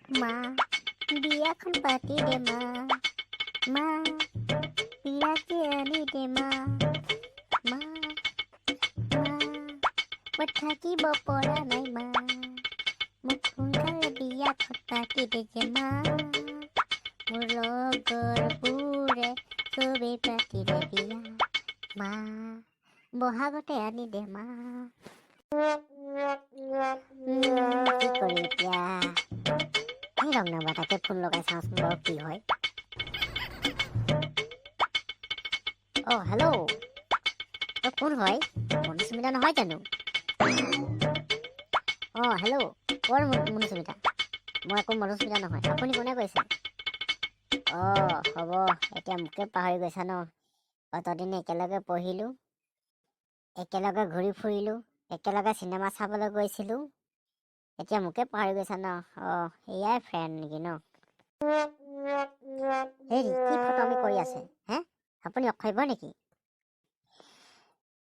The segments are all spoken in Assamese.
মা বিয়াখন পাতি দে মা, মা বিয়াকে আনি দে মা, মা মা মই থাকিব পৰা নাই মা, মোক সোনকালে বিয়াখন পাতি দে যে মা, মোৰ লগৰবোৰে চবেই পাতিলে বিয়া, মা বহাগতে আনি দে মা। কি কৰিম এতিয়া? এই ৰং নাম্বাৰ তাকে ফোন লগাই চাওঁচোন বাৰু কি হয়। অ' হেল্ল', কোন হয়? মনুস্মিতা নহয় জানো? অ' হেল্ল', কৰ মনুস্মিতা? মই একো মনুস্মিতা নহয়। আপুনি কোনে কৈছে? অ' হ'ব, এতিয়া মোকে পাহৰি গৈছা ন? অতদিন একেলগে পঢ়িলোঁ, একেলগে ঘূৰি ফুৰিলোঁ, একেলগে চিনেমা চাবলৈ গৈছিলোঁ, এতিয়া মোকে পাহৰি গৈছা ন? অ' এয়াই ফ্ৰেণ্ড নেকি ন? হেৰি কি ফটোৱামি কৰি আছে হে? আপুনি অক্ষয় নেকি?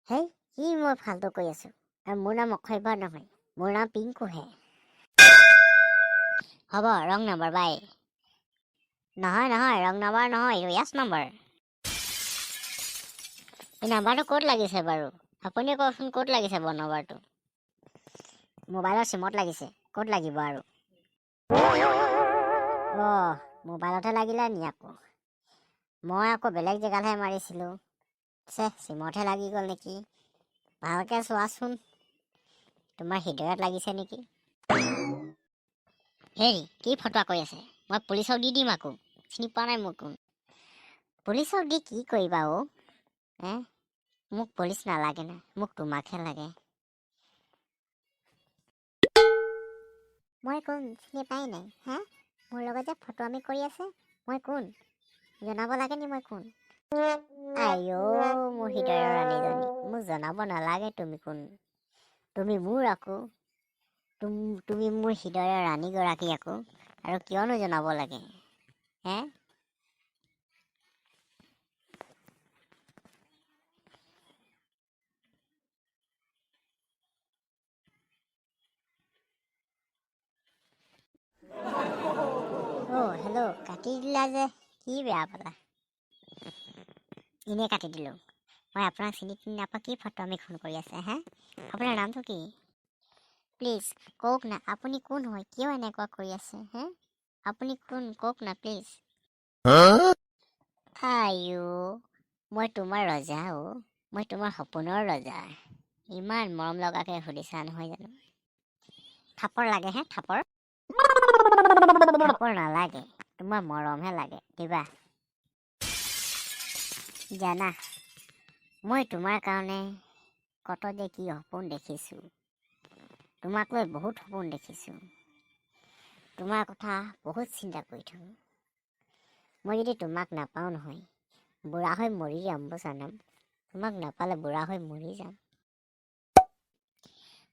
হেই কি মই ফাল্টু কৈ আছোঁ? মোৰ নাম অক্ষয় নহয়, মোৰ নাম পিংকুহে। হ'ব, ৰং নাম্বাৰ বাই। নহয় নহয়, ৰং নাম্বাৰ নহয়, য়াছ নাম্বাৰ। এই নাম্বাৰটো ক'ত লাগিছে বাৰু? আপুনি কওকচোন ক'ত লাগিছে বাৰু নাম্বাৰটো? মোবাইলৰ চিমত লাগিছে, ক'ত লাগিব আৰু? অ' মোবাইলতহে লাগিলে নি আকৌ? মই আকৌ বেলেগ জেগাতহে মাৰিছিলোঁ। চিমতহে লাগি গ'ল নেকি? ভালকৈ চোৱাচোন, তোমাৰ হৃদয়ত লাগিছে নেকি? হেৰি কি ফটোৱা কৈ আছে? মই পুলিচক দি দিম আকৌ, চিনি পোৱা নাই মোক কোন? পুলিচক দি কি কৰিবা অ'? মোক পুলিচ নালাগে না, মোক তোমাকহে লাগে। মই কোন চিনি পাই নাই হা? মোৰ লগত যে ফটোৱামি কৰি আছে, মই কোন জনাব লাগে নি? মই কোন? আইঅ মোৰ হৃদয়ৰ ৰাণীজনী, মোক জনাব নালাগে তুমি কোন। তুমি মোৰ আকৌ, তুমি মোৰ হৃদয়ৰ ৰাণীগৰাকী আকৌ, আৰু কিয়নো জনাব লাগে হে? অ' হেল্ল', কাটি দিলা যে, কি বেয়া পালা? এনেই কাটি দিলোঁ। মই আপোনাক চিনি নাপাওঁ, কি ফটোৱামি ফোন কৰি আছে হে? আপোনাৰ নামটো কি? প্লিজ কওক না, আপুনি কোন হয়? কিয় এনেকুৱা কৰি আছে হে? আপুনি কোন কওক না প্লিজ। আইঅ, মই তোমাৰ ৰজা অ', মই তোমাৰ সপোনৰ ৰজা। ইমান মৰম লগাকে সুধিছা নহয় জানো? থাপৰ লাগে হে থাপৰ? থাপৰ নালাগে, তোমাৰ মৰমহে লাগে, দিবা। জানা, মই তোমাৰ কাৰণে কত যে কি সপোন দেখিছোঁ। তোমাক লৈ বহুত সপোন দেখিছোঁ। তোমাৰ কথা বহুত চিন্তা কৰি থাকোঁ। মই যদি তোমাক নাপাওঁ নহয়, বুঢ়া হৈ মৰি যাম জানাম। তোমাক নাপালে বুঢ়া হৈ মৰি যাম।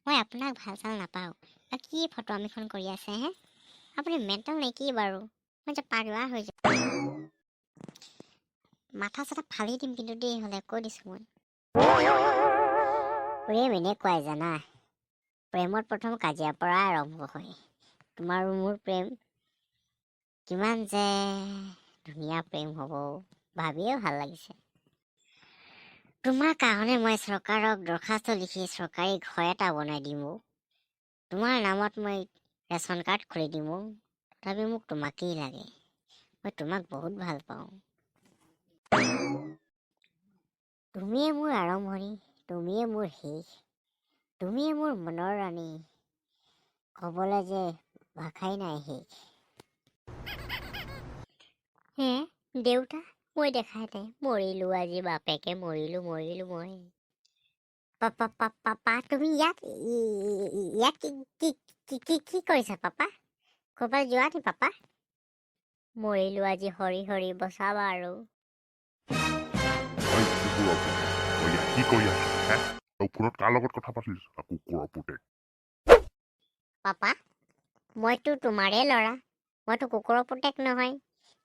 মই আপোনাক ভাল চাল নাপাওঁ, কি ফটোৱামিখন কৰি আছে হে? আপুনি মেণ্টেল নেকি বাৰু? মই যে পাগলা হৈ যাম। মাথা চাথা ফালি দিম কিন্তু দেই, হ'লে কৈ দিছোঁ মই। প্ৰেম এনেকুৱাই জানা, প্ৰেমত প্ৰথম কাজিয়াৰ পৰা আৰম্ভ হয়। তোমাৰ মোৰ প্ৰেম কিমান যে ধুনীয়া প্ৰেম হ'ব, ভাবিয়ে ভাল লাগিছে। তোমাৰ কাৰণে মই চৰকাৰক দৰখাস্ত লিখি চৰকাৰী ঘৰ এটা বনাই দিম। তোমাৰ নামত মই ৰেচন কাৰ্ড খুলি দিম। তথাপি মোক তোমাকেই লাগে, মই তোমাক বহুত ভাল পাওঁ। তুমিয়ে মোৰ আৰম্ভণি, তুমিয়ে মোৰ শেষ, তুমিয়ে মোৰ মনৰ ৰাণী, ক'বলৈ যে ভাষাই নাই শেষ। হে দেউতা, মই দেখাই নাই, মৰিলো আজি বাপেকে মৰিলো মই। পাপা তুমি ইয়াত কি কৰিছা পাপা? ক'ৰবাত যোৱা নি পাপা? মৰিলো আজি, হৰি হৰি বচাবা আৰু। কি কৰি আছ হে? তই ফোনত কাৰ লগত কথা পাতিছ? কুকুৰৰ পুতেক। পাপা, মইতো তোমাৰে ল'ৰা, মইতো কুকুৰৰ পুতেক নহয়।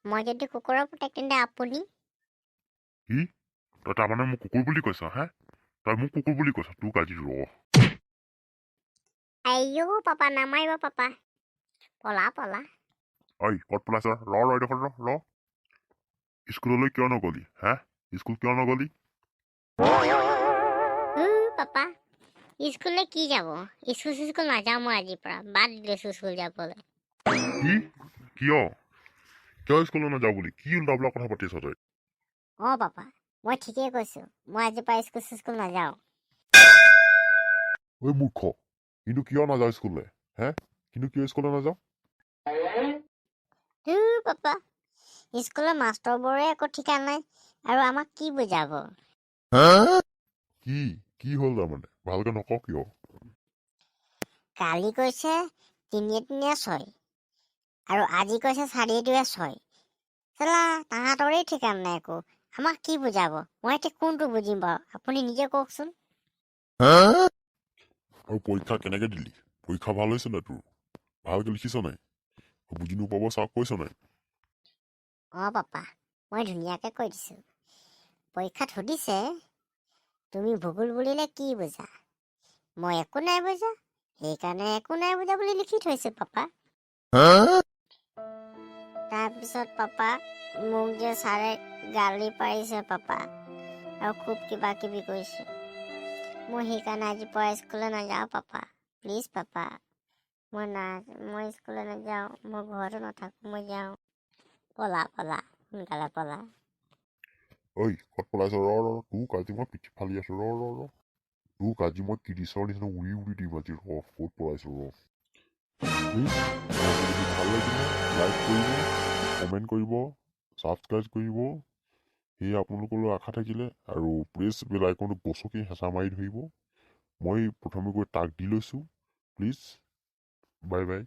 মই যদি কুকুৰৰ পুতেক তেন্তে আপুনি? কি? তই তাৰমানে মোক কুকুৰ বুলি কৈছ হে? তই মোক কুকুৰ বুলি কৈছ? তোক আজি ৰ। আইঅ পাপা নামাৰিব পাপা, পলা। ঐ ক'ত পলাইছ এইডোখৰ ৰ স্কুললৈ কিয় নগলি হে স্কুল কিয় নগলি পাপা স্কুললৈ কি যাব স্কুল নাযাওঁ মই আজিৰ পৰা বাদ দিছোঁ স্কুল যাবলৈ কি কিয় কিয় স্কুললৈ নাযাওঁ বুলি কি উল্টা কথা পাতি আছ তই পাপা মই ঠিকেই কৈছোঁ মই আজিৰ পৰা স্কুল নাযাওঁ ঐ মূৰ্খ কিন্তু কিয় নাযাওঁ স্কুললৈ হে কিন্তু কিয় স্কুললৈ নাযাওঁ পাপা স্কুলৰ মাষ্টৰবোৰে একো ঠিকা নাই আৰু আমাক কি বুজাব কি কি হ'ল তাৰমানে ভালকে নকওঁ কিয় কালি কৈছে 3-3 আৰু আজি কৈছে 4-2 চালা তাহাঁতৰে ঠিকান নাই একো আমাক কি বুজাব মই এতিয়া কোনটো বুজিম বাৰু আপুনি নিজে কওকচোন আৰু পৰীক্ষা কেনেকে দিলি পৰীক্ষা ভাল হৈছে নাই তোৰ ভালকে লিখিছ নাই বুজি নোপাব চাওক কৈছ নাই পাপা মই ধুনীয়াকে কৈ দিছোঁ পৰীক্ষাত সুধিছে তুমি ভূগোল বুলিলে কি বুজা মই একো নাই বুজা সেইকাৰণে একো নাই বুজা বুলি লিখি থৈছোঁ পাপা তাৰপিছত পাপা মোক যে ছাৰে গালি পাৰিছে পাপা আৰু খুব কিবা কিবি কৈছে মই সেইকাৰণে আজিৰ পৰা স্কুললৈ নাযাওঁ পাপা প্লিজ পাপা মই স্কুললৈ নাযাওঁ মই ঘৰতো নাথাকোঁ মই যাওঁ পলা সোনকালে পলা ঐ ক'ত পলাইছ তোক আজি মই পিঠি ফালি আছো তোক আজি মই ত্ৰিছৰ নিচিনা উৰি দিম আজি ক'ত পলাইছ প্লিজ ভাল লাগিলে লাইক কৰিব কমেণ্ট কৰিব ছাবস্ক্ৰাইব কৰিব সেয়ে আপোনালোকলৈ আশা থাকিলে আৰু প্ৰেছ বেল আইকনটো গছকি হেঁচা মাৰি ধৰিব মই প্ৰথমে গৈ তাক দি লৈছোঁ প্লিজ বাই বাই